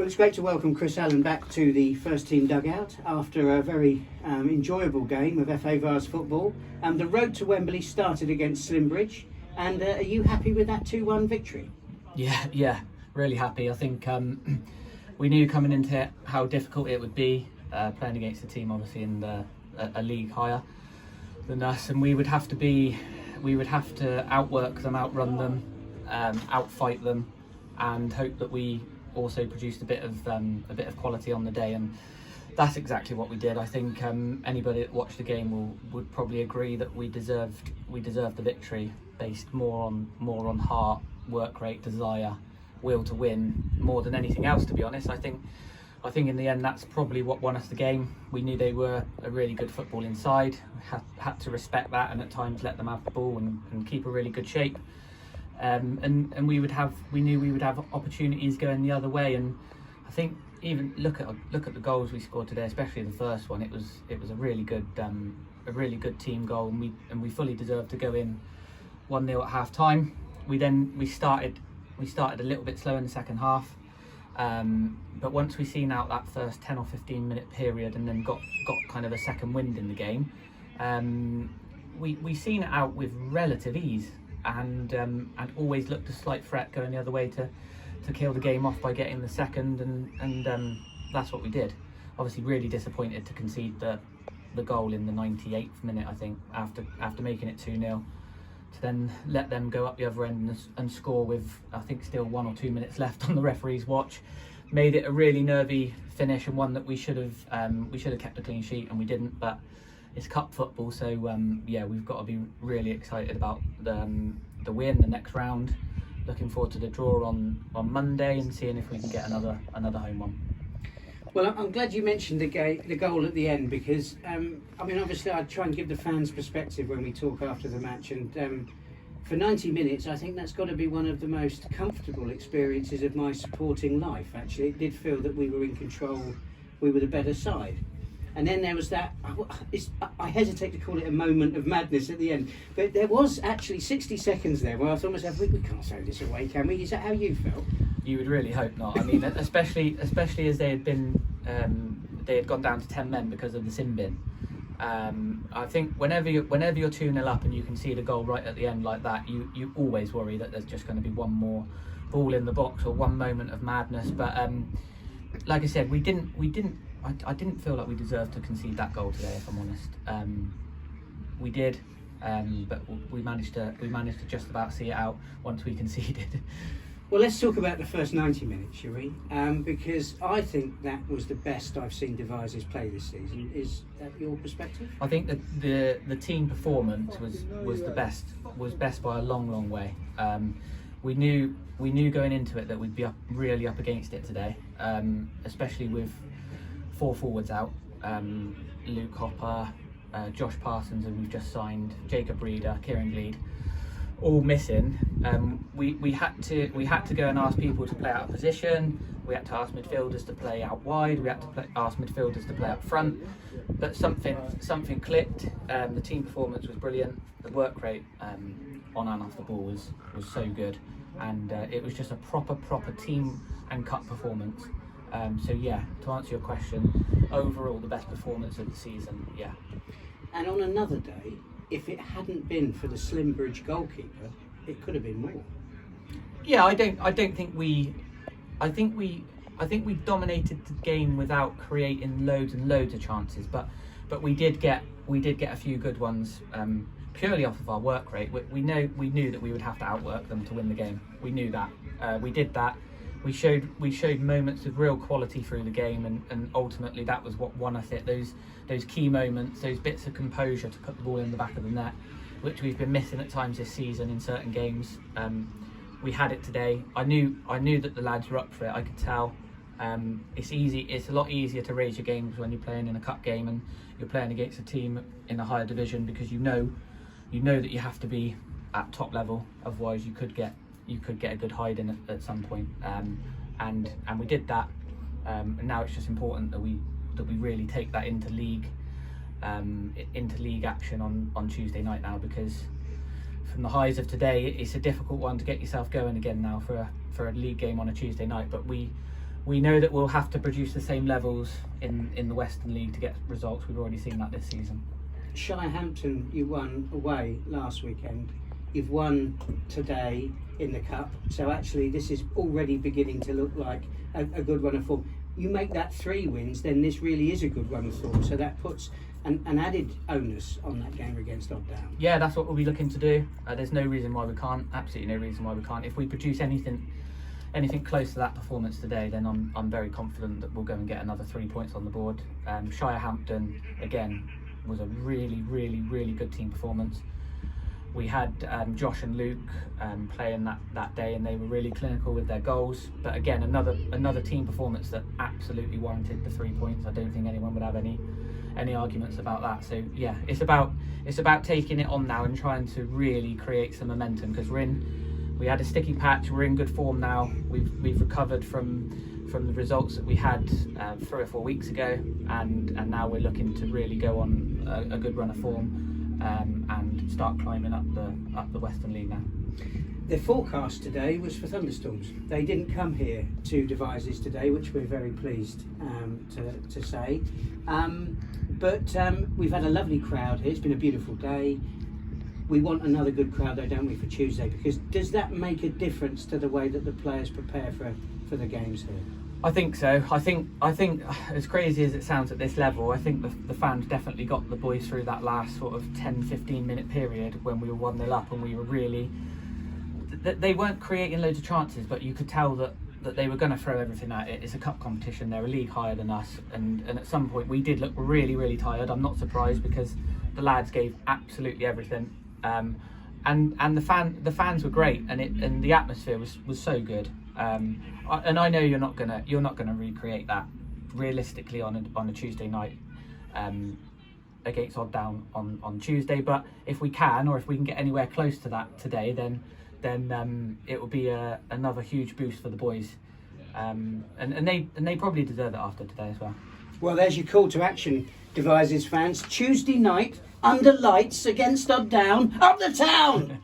Well, it's great to welcome Chris Allen back to the first team dugout after a very enjoyable game of FA Vars football. The road to Wembley started against Slimbridge, and are you happy with that 2-1 victory? Yeah, really happy. I think we knew coming into it how difficult it would be playing against a team obviously in a league higher than us, and we would have to outwork them, outrun them, outfight them, and hope that we also produced a bit of quality on the day, and that's exactly what we did. I think anybody that watched the game would probably agree that we deserved the victory based more on heart, work rate, desire, will to win more than anything else, to be honest. I think in the end that's probably what won us the game. We knew they were a really good football inside. We had to respect that and at times let them have the ball and keep a really good shape. And we knew we would have opportunities going the other way, and I think even look at the goals we scored today, especially the first one. It was a really good team goal, and we fully deserved to go in 1-0 at half time. We started a little bit slow in the second half, but once we seen out that first 10 or 15 minute period and then got kind of a second wind in the game, we seen it out with relative ease. And always looked a slight threat going the other way to kill the game off by getting the second, and that's what we did. Obviously really disappointed to concede the goal in the 98th minute, I think, after making it 2-0, to then let them go up the other end and score with, I think, still 1 or 2 minutes left on the referee's watch. Made it a really nervy finish, and one that we should have kept a clean sheet, and we didn't. But it's cup football, so we've got to be really excited about the win, the next round. Looking forward to the draw on Monday and seeing if we can get another home one. Well, I'm glad you mentioned the goal at the end, because obviously I'd try and give the fans perspective when we talk after the match, and for 90 minutes I think that's got to be one of the most comfortable experiences of my supporting life. Actually, it did feel that we were in control, we were the better side. And then there was that, I hesitate to call it a moment of madness at the end, but there was actually 60 seconds there where I thought to myself, we can't throw this away, can we? Is that how you felt? You would really hope not. I mean, especially as they had gone down to 10 men because of the sin bin. I think whenever you're 2-0 up and you can see the goal right at the end like that, you always worry that there's just going to be one more ball in the box or one moment of madness. But like I said, I didn't feel like we deserved to concede that goal today, if I'm honest. We did, but we managed to just about see it out once we conceded. Well, let's talk about the first 90 minutes, shall we? Because I think that was the best I've seen Devizes play this season. Is that your perspective? I think that the team performance was best by a long way. We knew going into it that we'd be really up against it today, especially with 4 forwards out, Luke Hopper, Josh Parsons, who we've just signed, Jacob Reeder, Kieran Gleed, all missing. We had to go and ask people to play out of position. We had to ask midfielders to play out wide. We had to ask midfielders to play up front. But something clicked. The team performance was brilliant. The work rate on and off the ball was so good, and it was just a proper team and cup performance. So yeah, to answer your question, overall the best performance of the season, yeah. And on another day, if it hadn't been for the Slimbridge goalkeeper, it could have been more. Yeah, I think we dominated the game without creating loads and loads of chances, but we did get a few good ones purely off of our work rate. We knew that we would have to outwork them to win the game. We knew that. We did that. We showed moments of real quality through the game, and ultimately that was what won us it. Those key moments, those bits of composure to put the ball in the back of the net, which we've been missing at times this season in certain games. We had it today. I knew that the lads were up for it. I could tell. It's a lot easier to raise your games when you're playing in a cup game and you're playing against a team in a higher division, because you know that you have to be at top level, otherwise you could get a good hide in at some point, and we did that, and now it's just important that we really take that into league action on Tuesday night now, because from the highs of today, it's a difficult one to get yourself going again now for a league game on a Tuesday night. But we we know that we'll have to produce the same levels in the Western League to get results. We've already seen that this season. Shirehampton, you won away last weekend. You've won today in the Cup. So actually this is already beginning to look like a good run of form. You make that 3 wins, then this really is a good run of form. So that puts an added onus on that game against Odd Down. Yeah, that's what we'll be looking to do. There's no reason why we can't. Absolutely no reason why we can't. If we produce anything close to that performance today, then I'm very confident that we'll go and get another 3 points on the board. Shirehampton, again, was a really, really, really good team performance. We had Josh and Luke playing that day, and they were really clinical with their goals. But again, another team performance that absolutely warranted the 3 points. I don't think anyone would have any arguments about that. So yeah, it's about taking it on now and trying to really create some momentum, because we had a sticky patch. We're in good form now. We've recovered from the results that we had 3 or 4 weeks ago, and now we're looking to really go on a good run of form and start climbing up the Western League now. The forecast today was for thunderstorms. They didn't come here to Devizes today, which we're very pleased to say. But we've had a lovely crowd here. It's been a beautiful day. We want another good crowd though, don't we, for Tuesday? Because does that make a difference to the way that the players prepare for the games here? I think so. I think as crazy as it sounds at this level, I think the fans definitely got the boys through that last sort of 10-15 minute period when we were 1-0 up, and we were really... They weren't creating loads of chances, but you could tell that they were going to throw everything at it. It's a cup competition. They're a league higher than us, and at some point we did look really, really tired. I'm not surprised, because the lads gave absolutely everything, and the fans were great, and the atmosphere was so good. And I know you're not gonna recreate that realistically on a Tuesday night against Odd Down on Tuesday, but if we can, or if we can get anywhere close to that today, then it will be another huge boost for the boys, and they probably deserve it after today as well. Well, there's your call to action, Devizes fans. Tuesday night, under lights against Odd Down, up the town!